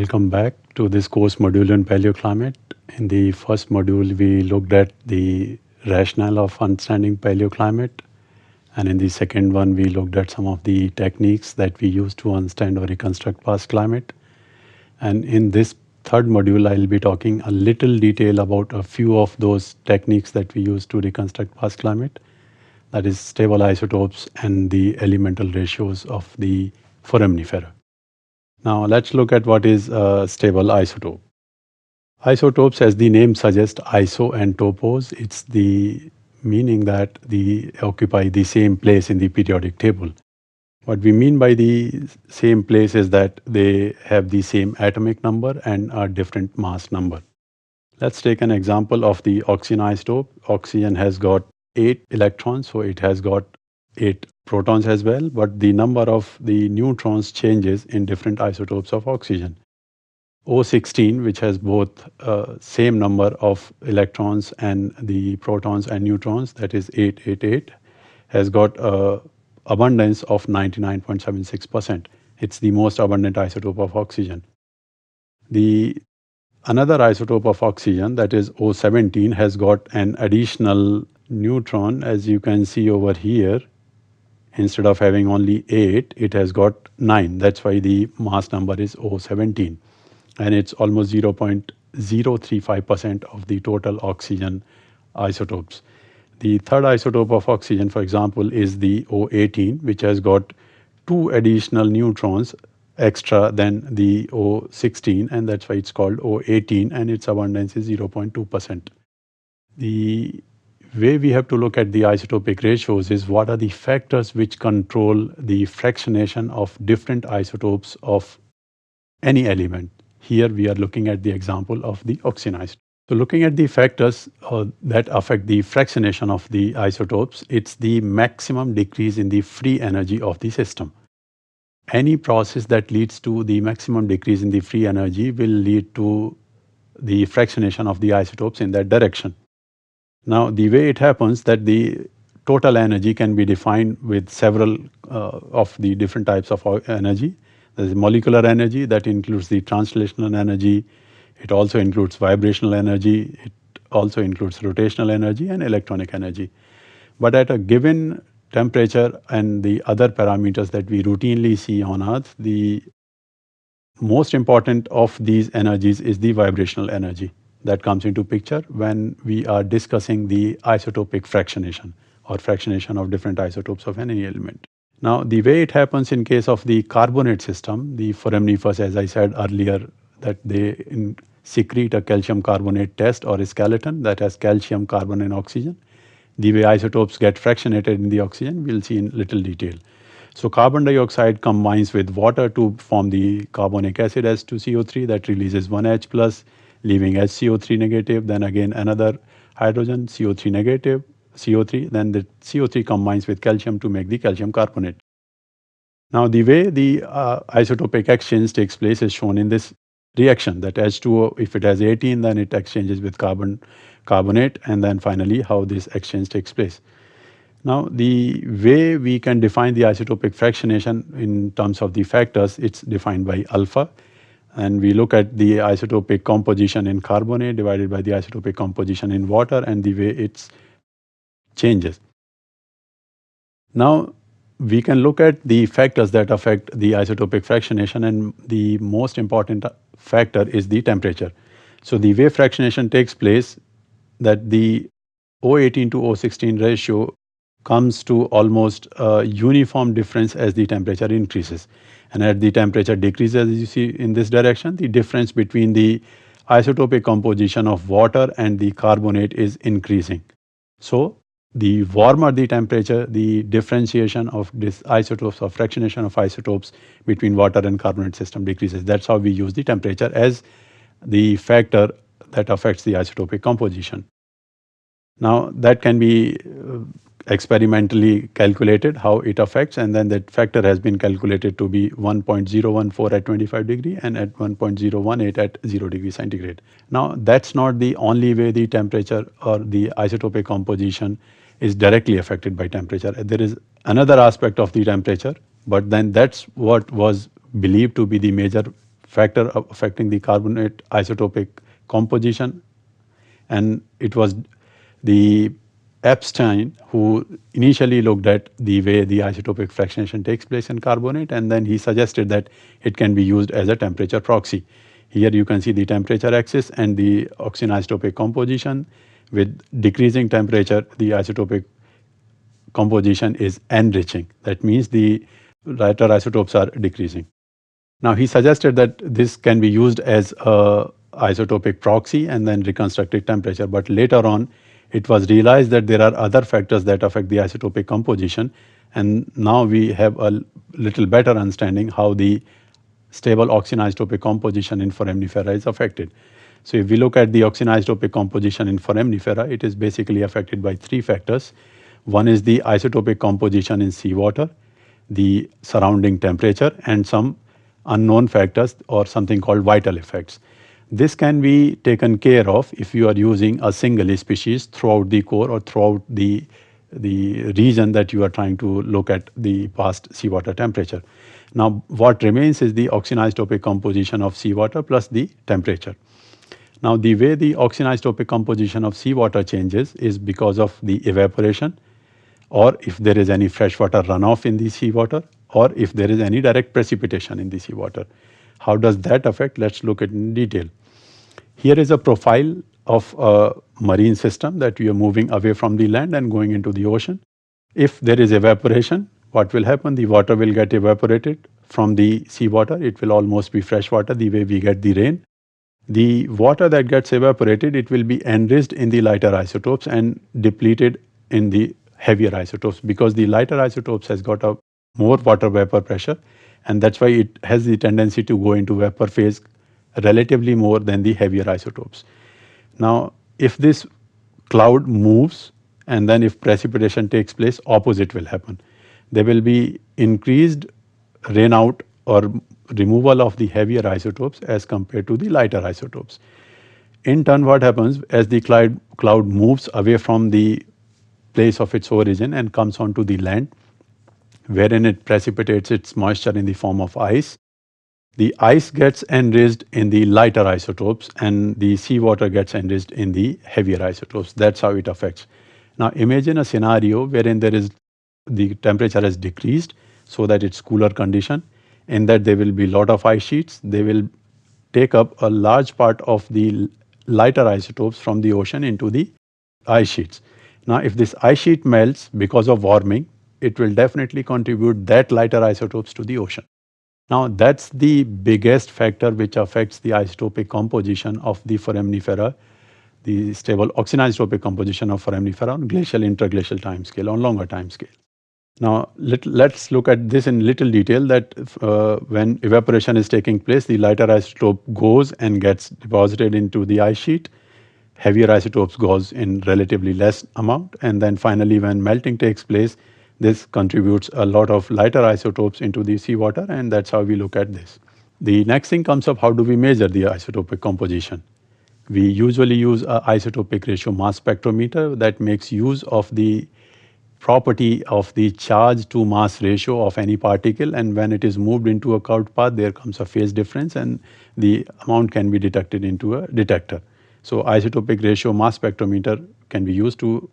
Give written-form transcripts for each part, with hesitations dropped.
Welcome back to this course module in paleoclimate. In the first module, we looked at the rationale of understanding paleoclimate. And in the second one, we looked at some of the techniques that we use to understand or reconstruct past climate. And in this third module, I'll be talking a little detail about a few of those techniques that we use to reconstruct past climate. That is stable isotopes and the elemental ratios of the foraminifera. Now let's look at what is a stable isotope. Isotopes, as the name suggests, iso and topos, it's the meaning that they occupy the same place in the periodic table. What we mean by the same place is that they have the same atomic number and a different mass number. Let's take an example of the oxygen isotope. Oxygen has got 8 electrons, so it has got 8 protons as well, but the number of the neutrons changes in different isotopes of oxygen. O16, which has both same number of electrons and the protons and neutrons, that is 888, has got abundance of 99.76%. It's the most abundant isotope of oxygen. Another isotope of oxygen, that is O17, has got an additional neutron, as you can see over here. Instead of having only 8, it has got 9. That's why the mass number is O17. And it's almost 0.035% of the total oxygen isotopes. The third isotope of oxygen, for example, is the O18, which has got 2 additional neutrons extra than the O16, and that's why it's called O18, and its abundance is 0.2%. The way we have to look at the isotopic ratios is what are the factors which control the fractionation of different isotopes of any element. Here we are looking at the example of the oxygen isotope. So looking at the factors that affect the fractionation of the isotopes, it's the maximum decrease in the free energy of the system. Any process that leads to the maximum decrease in the free energy will lead to the fractionation of the isotopes in that direction. Now, the way it happens that the total energy can be defined with several of the different types of energy. There is molecular energy that includes the translational energy. It also includes vibrational energy. It also includes rotational energy and electronic energy. But at a given temperature and the other parameters that we routinely see on Earth, the most important of these energies is the vibrational energy. That comes into picture when we are discussing the isotopic fractionation or fractionation of different isotopes of any element. Now, the way it happens in case of the carbonate system, the foraminifers, as I said earlier, that they secrete a calcium carbonate test or a skeleton that has calcium, carbon and oxygen. The way isotopes get fractionated in the oxygen, we'll see in little detail. So carbon dioxide combines with water to form the carbonic acid H2CO3 that releases 1H plus, leaving HCO3 negative, then again another hydrogen, CO3 negative, CO3, then the CO3 combines with calcium to make the calcium carbonate. Now the way the isotopic exchange takes place is shown in this reaction, that H2O, if it has 18, then it exchanges with carbonate, and then finally how this exchange takes place. Now the way we can define the isotopic fractionation in terms of the factors, it's defined by alpha. And we look at the isotopic composition in carbonate divided by the isotopic composition in water and the way it changes. Now, we can look at the factors that affect the isotopic fractionation, and the most important factor is the temperature. So, the way fractionation takes place, that the O18 to O16 ratio comes to almost a uniform difference as the temperature increases. And as the temperature decreases, as you see in this direction, the difference between the isotopic composition of water and the carbonate is increasing. So, the warmer the temperature, the differentiation of this isotopes or fractionation of isotopes between water and carbonate system decreases. That's how we use the temperature as the factor that affects the isotopic composition. Now, that can be experimentally calculated how it affects, and then that factor has been calculated to be 1.014 at 25 degree and at 1.018 at 0 degree centigrade. Now, that's not the only way the temperature or the isotopic composition is directly affected by temperature. There is another aspect of the temperature, but then that's what was believed to be the major factor affecting the carbonate isotopic composition, and it was the Epstein who initially looked at the way the isotopic fractionation takes place in carbonate, and then he suggested that it can be used as a temperature proxy. Here you can see the temperature axis and the oxygen isotopic composition. With decreasing temperature, the isotopic composition is enriching. That means the lighter isotopes are decreasing. Now he suggested that this can be used as a isotopic proxy and then reconstructed temperature, but later on it was realized that there are other factors that affect the isotopic composition, and now we have a little better understanding how the stable oxygen isotopic composition in foraminifera is affected. So if we look at the oxygen isotopic composition in foraminifera, it is basically affected by three factors. One is the isotopic composition in seawater, the surrounding temperature, and some unknown factors or something called vital effects. This can be taken care of if you are using a single species throughout the core or throughout the region that you are trying to look at the past seawater temperature. Now what remains is the oxygen isotopic composition of seawater plus the temperature. Now the way the oxygen isotopic composition of seawater changes is because of the evaporation, or if there is any freshwater runoff in the seawater, or if there is any direct precipitation in the seawater. How does that affect? Let's look at it in detail. Here is a profile of a marine system that we are moving away from the land and going into the ocean. If there is evaporation, what will happen? The water will get evaporated from the seawater. It will almost be fresh water the way we get the rain. The water that gets evaporated, it will be enriched in the lighter isotopes and depleted in the heavier isotopes, because the lighter isotopes has got a more water vapor pressure, and that's why it has the tendency to go into vapor phase relatively more than the heavier isotopes. Now if this cloud moves and then if precipitation takes place, opposite will happen. There will be increased rain out or removal of the heavier isotopes as compared to the lighter isotopes. In turn, what happens as the cloud moves away from the place of its origin and comes onto the land, wherein it precipitates its moisture in the form of ice. The ice gets enriched in the lighter isotopes and the seawater gets enriched in the heavier isotopes. That's how it affects. Now imagine a scenario wherein the temperature has decreased so that it's cooler condition, in that there will be lot of ice sheets. They will take up a large part of the lighter isotopes from the ocean into the ice sheets. Now if this ice sheet melts because of warming, it will definitely contribute that lighter isotopes to the ocean. Now that's the biggest factor which affects the isotopic composition of the foraminifera, the stable oxygen isotopic composition of foraminifera on glacial interglacial time scale, on longer time scale. Now let's look at this in little detail, that when evaporation is taking place, the lighter isotope goes and gets deposited into the ice sheet. Heavier isotopes goes in relatively less amount, and then finally when melting takes place, this contributes a lot of lighter isotopes into the seawater, and that's how we look at this. The next thing comes up, how do we measure the isotopic composition? We usually use a isotopic ratio mass spectrometer that makes use of the property of the charge to mass ratio of any particle, and when it is moved into a curved path, there comes a phase difference and the amount can be detected into a detector. So isotopic ratio mass spectrometer can be used to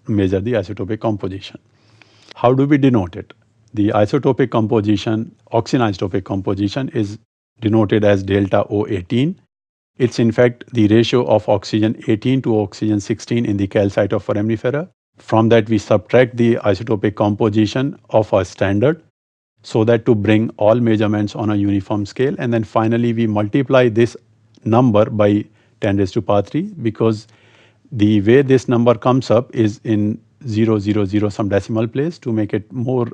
measure the isotopic composition. How do we denote it? The isotopic composition, oxygen isotopic composition, is denoted as delta O18. It's in fact the ratio of oxygen 18 to oxygen 16 in the calcite of foraminifera. From that we subtract the isotopic composition of a standard, so that to bring all measurements on a uniform scale, and then finally we multiply this number by 10 raised to power 3, because the way this number comes up is in 000 some decimal place. To make it more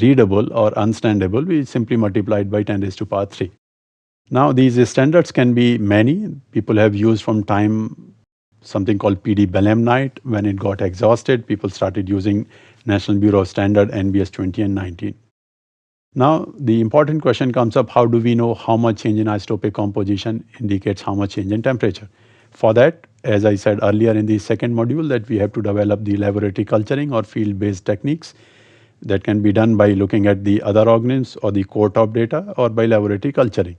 readable or understandable, we simply multiply it by 10 raised to power 3. Now these standards can be many. People have used from time something called PD belemnite. When it got exhausted, people started using National Bureau of Standard NBS 20 and 19. Now the important question comes up, how do we know how much change in isotopic composition indicates how much change in temperature? For that, as I said earlier in the second module, that we have to develop the laboratory culturing or field-based techniques that can be done by looking at the other organisms or the core top data or by laboratory culturing.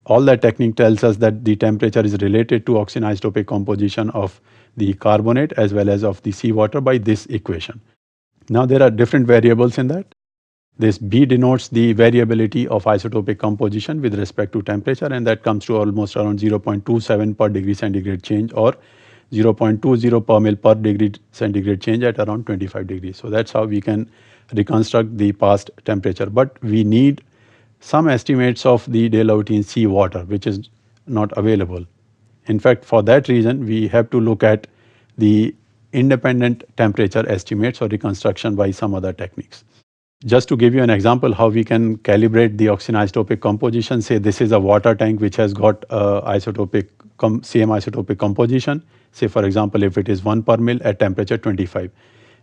all that technique tells us that the temperature is related to oxygen isotopic composition of the carbonate as well as of the seawater by this equation. Now there are different variables in that. This B denotes the variability of isotopic composition with respect to temperature, and that comes to almost around 0.27 per degree centigrade change, or 0.20 per mil per degree centigrade change at around 25 degrees. So that's how we can reconstruct the past temperature. But we need some estimates of the daylight in seawater, which is not available. In fact, for that reason, we have to look at the independent temperature estimates or reconstruction by some other techniques. Just to give you an example how we can calibrate the oxygen isotopic composition, say this is a water tank which has got same isotopic composition. Say for example, if it is 1 per mil at temperature 25,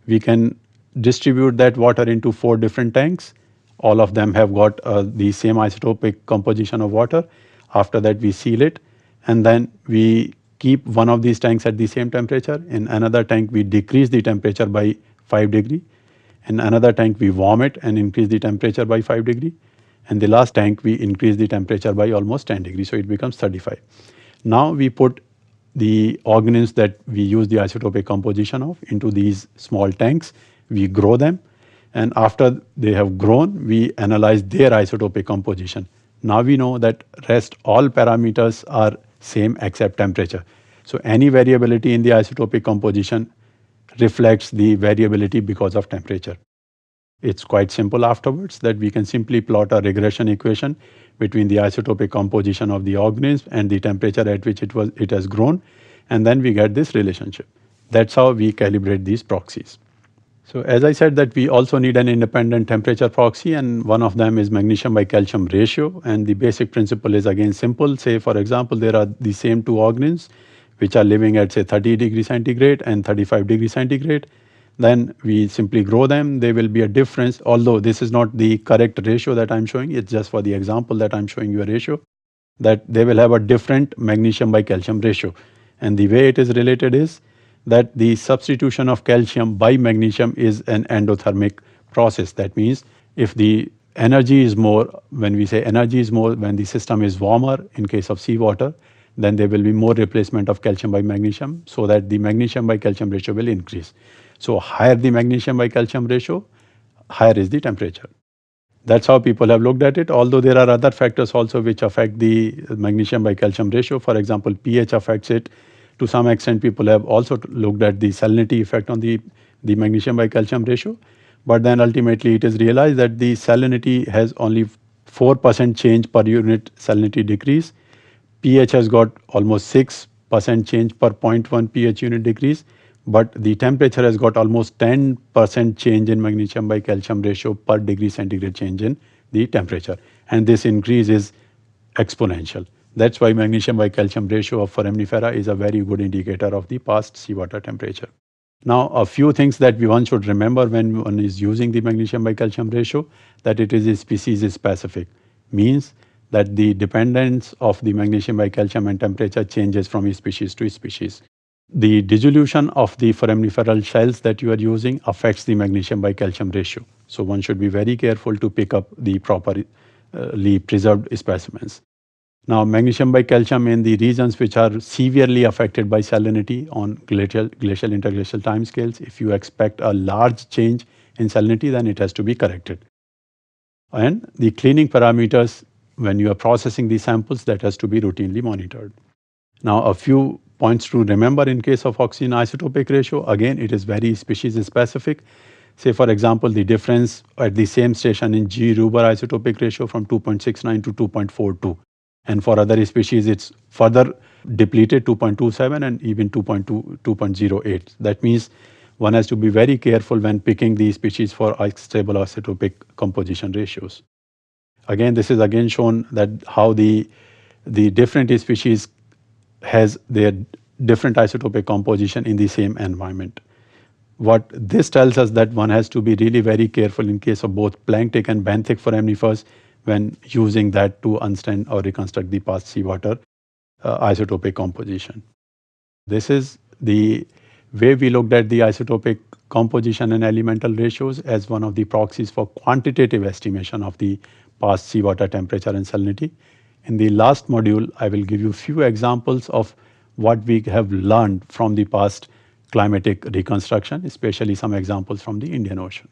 we can distribute that water into 4 different tanks. All of them have got the same isotopic composition of water. After that we seal it, and then we keep one of these tanks at the same temperature. In another tank we decrease the temperature by 5 degree. In another tank we warm it and increase the temperature by 5 degree. And the last tank we increase the temperature by almost 10 degrees, so it becomes 35. Now we put the organisms that we use the isotopic composition of into these small tanks. We grow them, and after they have grown, we analyze their isotopic composition. Now we know that rest all parameters are same except temperature. So any variability in the isotopic composition reflects the variability because of temperature. It's quite simple afterwards, that we can simply plot a regression equation between the isotopic composition of the organism and the temperature at which it has grown, and then we get this relationship. That's how we calibrate these proxies. So as I said, that we also need an independent temperature proxy, and one of them is magnesium by calcium ratio, and the basic principle is again simple. Say for example, there are the same 2 organisms which are living at say 30 degrees centigrade and 35 degrees centigrade. Then we simply grow them. There will be a difference, although this is not the correct ratio that I'm showing. It's just for the example that I'm showing you a ratio, that they will have a different magnesium by calcium ratio. And the way it is related is that the substitution of calcium by magnesium is an endothermic process. That means if the energy is more, when we say energy is more, when the system is warmer in case of seawater, then there will be more replacement of calcium by magnesium, so that the magnesium by calcium ratio will increase. So higher the magnesium by calcium ratio, higher is the temperature. That's how people have looked at it, although there are other factors also which affect the magnesium by calcium ratio. For example, pH affects it. To some extent, people have also looked at the salinity effect on the magnesium by calcium ratio. But then ultimately it is realized that the salinity has only 4% change per unit salinity decrease. pH has got almost 6% change per 0.1 pH unit decrease. But the temperature has got almost 10% change in magnesium by calcium ratio per degree centigrade change in the temperature. And this increase is exponential. That's why magnesium by calcium ratio of foraminifera is a very good indicator of the past seawater temperature. Now, a few things that one should remember when one is using the magnesium by calcium ratio, that it is species specific, means that the dependence of the magnesium by calcium and temperature changes from species to species. The dissolution of the foraminiferal shells that you are using affects the magnesium by calcium ratio. So one should be very careful to pick up the properly preserved specimens. Now, magnesium by calcium in the regions which are severely affected by salinity on glacial interglacial timescales, if you expect a large change in salinity, then it has to be corrected. And the cleaning parameters, when you are processing the samples, that has to be routinely monitored. Now, a few points to remember in case of oxygen isotopic ratio. Again, it is very species specific. Say for example, the difference at the same station in G. Ruber isotopic ratio from 2.69 to 2.42. And for other species, it's further depleted 2.27 and even 2.08. That means one has to be very careful when picking these species for stable isotopic composition ratios. Again, this is again shown that how the different species has their different isotopic composition in the same environment. What this tells us that one has to be really very careful in case of both planktic and benthic foraminifers when using that to understand or reconstruct the past seawater isotopic composition. This is the way we looked at the isotopic composition and elemental ratios as one of the proxies for quantitative estimation of the past seawater temperature and salinity. In the last module, I will give you few examples of what we have learned from the past climatic reconstruction, especially some examples from the Indian Ocean.